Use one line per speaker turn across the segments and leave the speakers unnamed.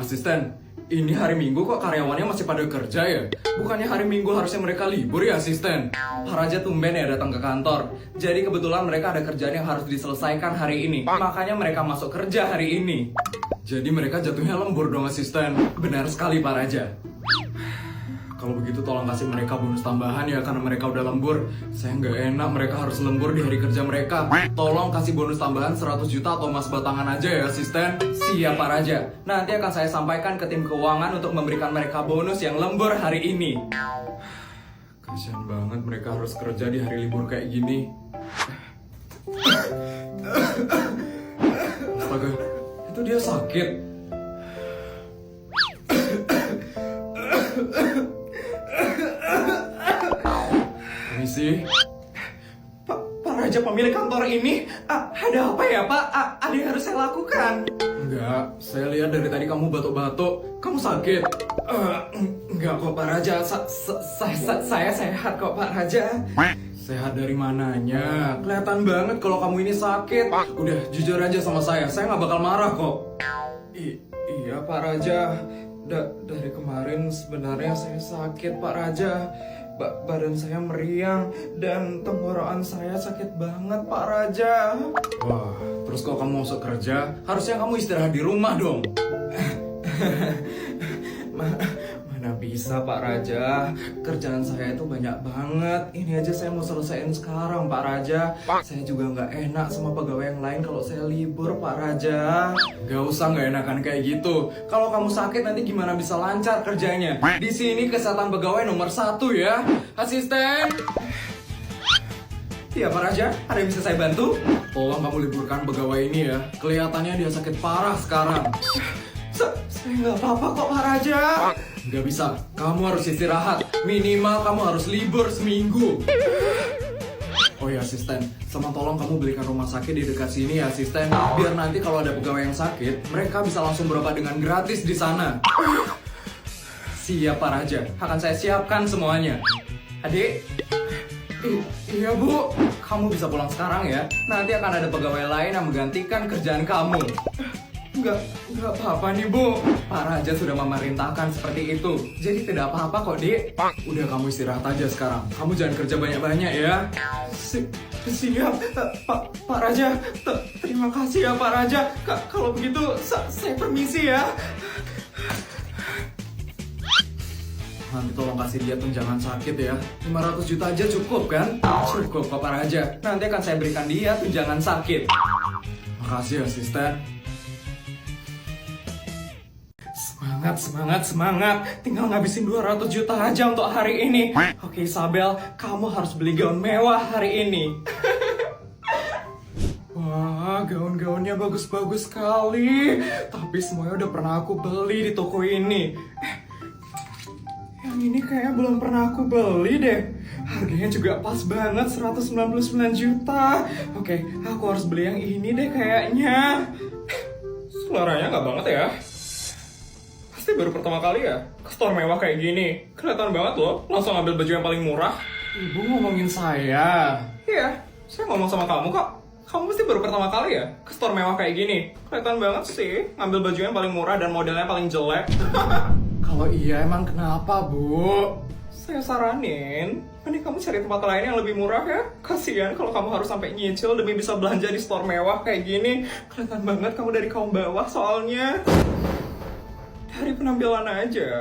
Asisten, ini hari Minggu kok karyawannya masih pada kerja ya? Bukannya hari Minggu harusnya mereka libur ya, asisten? Pak Raja tumben ya datang ke kantor. Jadi kebetulan mereka ada kerjaan yang harus diselesaikan hari ini. Makanya mereka masuk kerja hari ini. Jadi mereka jatuhnya lembur dong, asisten. Benar sekali, Pak Raja. Kalau begitu tolong kasih mereka bonus tambahan ya, karena mereka udah lembur. Saya nggak enak mereka harus lembur di hari kerja mereka. Tolong kasih bonus tambahan 100 juta atau emas batangan aja ya, asisten. Siap, Pak Raja. Nanti akan saya sampaikan ke tim keuangan untuk memberikan mereka bonus yang lembur hari ini. Kasian banget mereka harus kerja di hari libur kayak gini. Astaga, itu dia sakit. Permisi. Pak Raja, pemilik kantor ini, ada apa ya, Pak? Ada yang harus saya lakukan? Enggak, saya lihat dari tadi kamu batuk-batuk. Kamu sakit? Enggak kok, Pak Raja. Saya sehat kok, Pak Raja. Sehat dari mananya? Kelihatan banget kalau kamu ini sakit. Udah, jujur aja sama saya nggak bakal marah kok. Iya, Pak Raja. Dari kemarin sebenarnya saya sakit, Pak Raja. Badan saya meriang dan tenggorokan saya sakit banget, Pak Raja. Wah, terus kalau kamu masuk kerja, harusnya kamu istirahat di rumah dong. Mana bisa, Pak Raja. Kerjaan saya itu banyak banget. Ini aja saya mau selesaiin sekarang, Pak Raja. Saya juga nggak enak sama pegawai yang lain kalau saya libur, Pak Raja. Gak usah nggak enakan kayak gitu. Kalau kamu sakit nanti gimana bisa lancar kerjanya? Di sini kesehatan pegawai nomor 1 ya. Asisten. Iya, Pak Raja, ada yang bisa saya bantu? Tolong kamu liburkan pegawai ini ya. Kelihatannya dia sakit parah sekarang. Saya nggak apa-apa kok, Pak Raja. Nggak bisa, kamu harus istirahat. Minimal kamu harus libur seminggu. Oh ya, asisten, sama tolong kamu belikan rumah sakit di dekat sini ya, asisten. Biar nanti kalau ada pegawai yang sakit, mereka bisa langsung berobat dengan gratis di sana. Siap, Pak Raja, akan saya siapkan semuanya. Adik? Iya, Bu. Kamu bisa pulang sekarang ya. Nanti akan ada pegawai lain yang menggantikan kerjaan kamu. Enggak apa-apa nih, Bu. Pak Raja sudah memerintahkan seperti itu. Jadi tidak apa-apa kok, Dik. Udah, kamu istirahat aja sekarang. Kamu jangan kerja banyak-banyak ya. Siap, Pak Raja. Terima kasih ya, Pak Raja. Kalau begitu, saya permisi ya. Nanti tolong kasih dia tunjangan sakit ya. 500 juta aja cukup kan? Cukup kok, Pak Raja. Nanti akan saya berikan dia tunjangan sakit. Makasih, asisten. Semangat. Tinggal ngabisin 200 juta aja untuk hari ini. Oke, Isabel, kamu harus beli gaun mewah hari ini. Wah, gaun-gaunnya bagus-bagus sekali. Tapi semuanya udah pernah aku beli di toko ini. Yang ini kayaknya belum pernah aku beli deh. Harganya juga pas banget, 199 juta. Oke, aku harus beli yang ini deh kayaknya. Suaranya nggak banget ya. Pasti baru pertama kali ya ke store mewah kayak gini. Kelihatan banget loh, langsung ambil baju yang paling murah. Ibu ngomongin saya? Iya, saya ngomong sama kamu kok. Kamu pasti baru pertama kali ya ke store mewah kayak gini. Kelihatan banget sih, ngambil baju yang paling murah dan modelnya paling jelek. Kalau iya, emang kenapa, Bu? Saya saranin, mending kamu cari tempat lain yang lebih murah ya. Kasian kalau kamu harus sampai nyicil demi bisa belanja di store mewah kayak gini. Kelihatan banget kamu dari kaum bawah soalnya. Dari penampilan aja,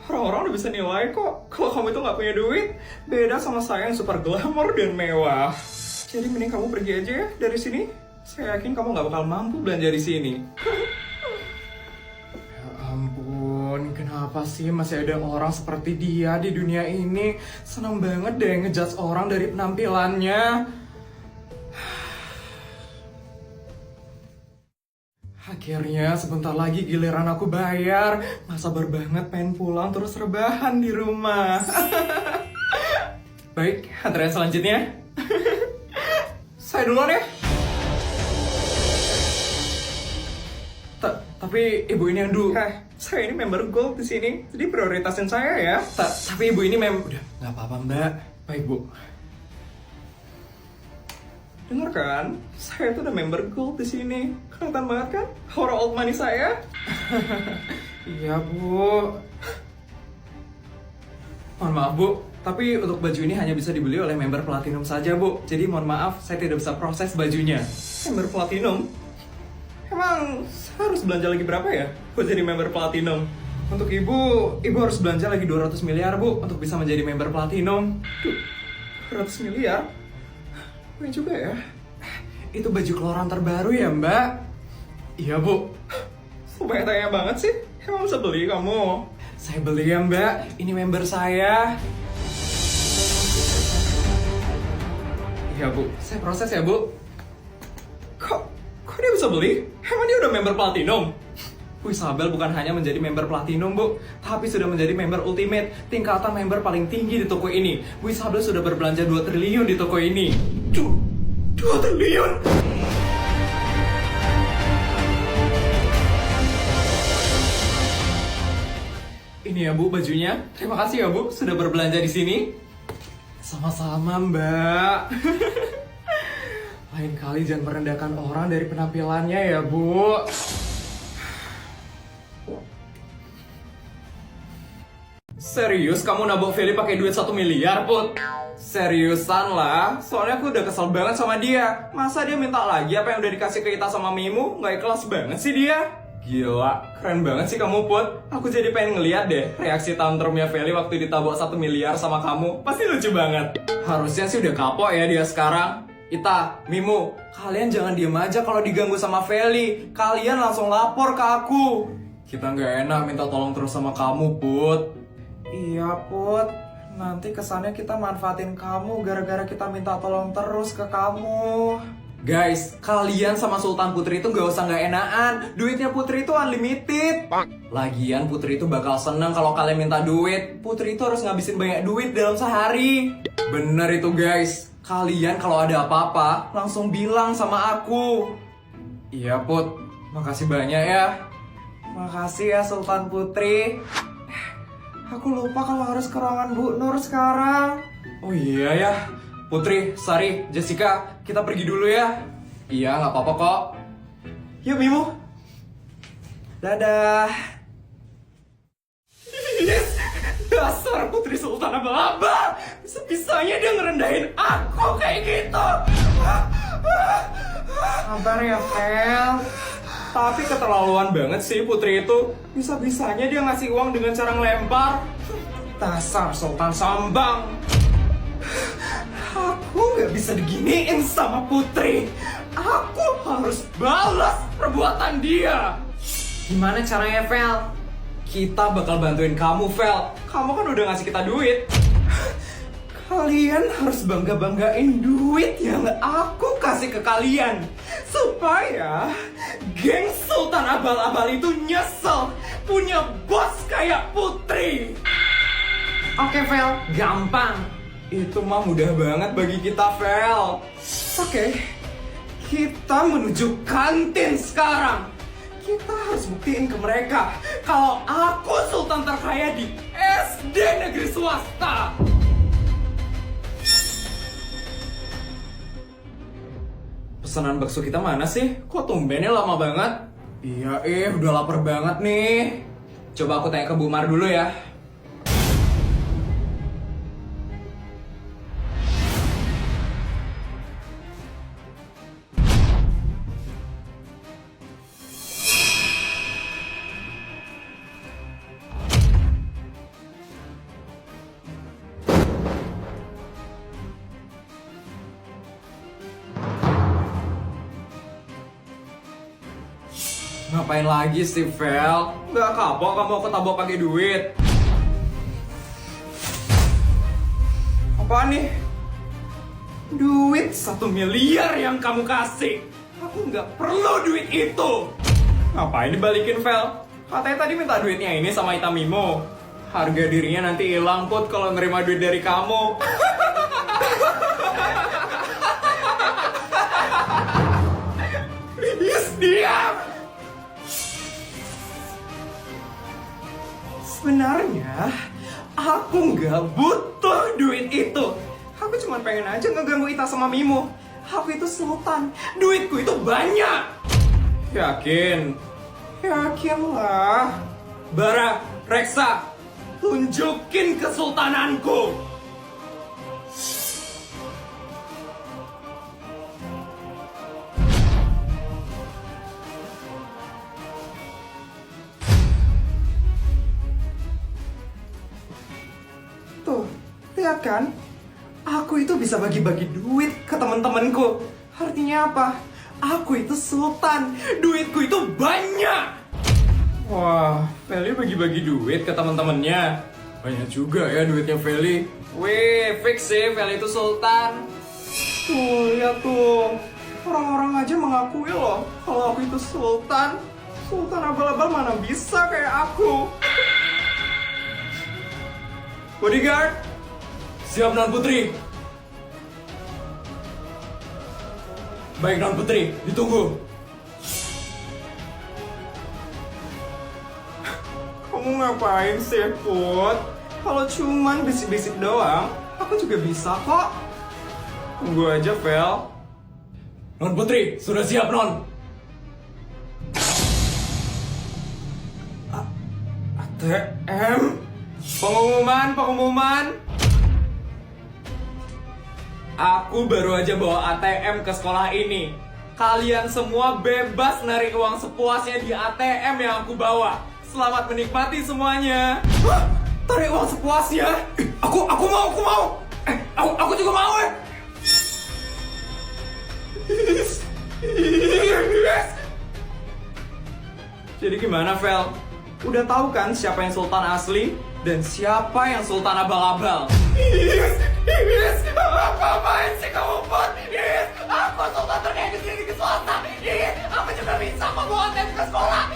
orang-orang udah bisa nilai kok kalau kamu itu nggak punya duit. Beda sama saya yang super glamor dan mewah. Jadi mending kamu pergi aja ya dari sini. Saya yakin kamu nggak bakal mampu belanja di sini. Ya ampun, kenapa sih masih ada orang seperti dia di dunia ini? Seneng banget deh ngejudge orang dari penampilannya. Akhirnya sebentar lagi giliran aku bayar. Gak sabar banget pengen pulang terus rebahan di rumah. Baik, antrean selanjutnya. Saya duluan ya. Tapi ibu ini yang dulu. Saya ini member gold di sini, jadi prioritasin saya ya. Tapi ibu ini udah nggak apa-apa, Mbak. Baik, Bu. Dengar kan? Saya tuh udah member gold di sini. Kelihatan banget kan? Aura old money saya. Iya, Bu. Mohon maaf, Bu. Tapi untuk baju ini hanya bisa dibeli oleh member Platinum saja, Bu. Jadi mohon maaf, saya tidak bisa proses bajunya. Member Platinum? Emang saya harus belanja lagi berapa ya buat jadi member Platinum? Untuk ibu harus belanja lagi 200 miliar, Bu, untuk bisa menjadi member Platinum. 200 miliar? Ini juga ya. Itu baju keluaran terbaru ya, Mbak? Iya, Bu. Supaya tanya banget sih. Emang bisa beli kamu? Saya beli ya, Mbak. Ini member saya. Iya, Bu. Saya proses ya, Bu. Kok dia bisa beli? Emang dia udah member Platinum? Bu Isabel bukan hanya menjadi member Platinum, Bu, tapi sudah menjadi member Ultimate, tingkatan member paling tinggi di toko ini. Bu Isabel sudah berbelanja 2 triliun di toko ini. 2 triliun? Ini ya, Bu, bajunya. Terima kasih ya, Bu, sudah berbelanja di sini. Sama-sama, Mbak. Lain kali jangan merendahkan orang dari penampilannya ya, Bu. Serius kamu nabok Feli pakai duit 1 miliar, Put? Seriusan lah, soalnya aku udah kesel banget sama dia. Masa dia minta lagi apa yang udah dikasih ke Ita sama Mimu? Nggak ikhlas banget sih dia. Gila, keren banget sih kamu, Put. Aku jadi pengen ngeliat deh reaksi tantrumnya Feli waktu ditabok 1 miliar sama kamu. Pasti lucu banget. Harusnya sih udah kapok ya dia sekarang. Ita, Mimu, kalian jangan diem aja kalau diganggu sama Feli. Kalian langsung lapor ke aku. Kita nggak enak minta tolong terus sama kamu, Put. Iya, Put. Nanti kesannya kita manfaatin kamu gara-gara kita minta tolong terus ke kamu. Guys, kalian sama Sultan Putri itu gak usah gak enakan. Duitnya Putri itu unlimited. Lagian Putri itu bakal seneng kalau kalian minta duit. Putri itu harus ngabisin banyak duit dalam sehari. Bener itu, guys. Kalian kalau ada apa-apa langsung bilang sama aku. Iya, Put. Makasih banyak ya. Makasih ya, Sultan Putri. Aku lupa kalau harus ke ruangan Bu Nur sekarang. Oh iya ya. Putri, Sari, Jessica, kita pergi dulu ya. Iya, nggak apa-apa kok. Yuk, Mimu. Dadah. Yes! Dasar Putri Sultan Abal-abal. Bisa-bisanya dia ngerendahin aku kayak gitu. Sabar ya, Fel. Tapi keterlaluan banget sih Putri itu. Bisa-bisanya dia ngasih uang dengan cara ngelempar. Dasar Sultan Sambang. Aku gak bisa diginiin sama Putri. Aku harus balas perbuatan dia. Gimana caranya, Vel? Kita bakal bantuin kamu, Vel. Kamu kan udah ngasih kita duit. Kalian harus bangga-banggain duit yang aku kasih ke kalian. Supaya geng Sultan Abal-abal itu nyesel punya bos kayak Putri. Oke, Vel, gampang. Itu mah mudah banget bagi kita, Vel. Oke, kita menuju kantin sekarang. Kita harus buktiin ke mereka kalau aku Sultan terkaya di SD negeri swasta. Pesanan bakso kita mana sih? Kok tumbennya lama banget? Iya, udah lapar banget nih. Coba aku tanya ke Bu Mar dulu ya. Ngapain lagi sih, Vel? Nggak kapok kamu ketabok pakai duit. Apaan nih? Duit 1 miliar yang kamu kasih. Aku nggak perlu duit itu. Ngapain dibalikin, Vel? Katanya tadi minta duitnya ini sama Itamimo. Harga dirinya nanti hilang, Put, kalau nerima duit dari kamu. Please, diam! Sebenarnya, aku nggak butuh duit itu. Aku cuma pengen aja ngeganggu Ita sama Mimo. Aku itu sultan, duitku itu banyak. Yakin? Yakin lah. Sembara, Reksa, tunjukin kesultananku. Tuh, lihat kan? Aku itu bisa bagi-bagi duit ke teman-temanku. Artinya apa? Aku itu sultan. Duitku itu banyak. Wah, Feli bagi-bagi duit ke teman-temannya. Banyak juga ya duitnya Feli. Wih, fix sih Feli itu sultan. Tuh, lihat tuh. Orang-orang aja mengakui loh kalau aku itu sultan. Sultan abal-abal mana bisa kayak aku. Bodyguard, siap Non Putri. Baik Non Putri, ditunggu. Kamu ngapain sih, Put? Kalau cuman bisik-bisik doang, aku juga bisa kok. Tunggu aja, Vel. Non Putri, sudah siap, Non? ATM? Pengumuman. Aku baru aja bawa ATM ke sekolah ini. Kalian semua bebas narik uang sepuasnya di ATM yang aku bawa. Selamat menikmati semuanya. Hah? Tarik uang sepuasnya? Aku mau. Aku juga mau. Jadi gimana, Vel? Udah tahu kan siapa yang sultan asli dan siapa yang sultan abal-abal? Apa-apaan sih kamu, Put? Aku sultan terkait di sini ke swasta. Aku juga bisa membawa ATM ke sekolah.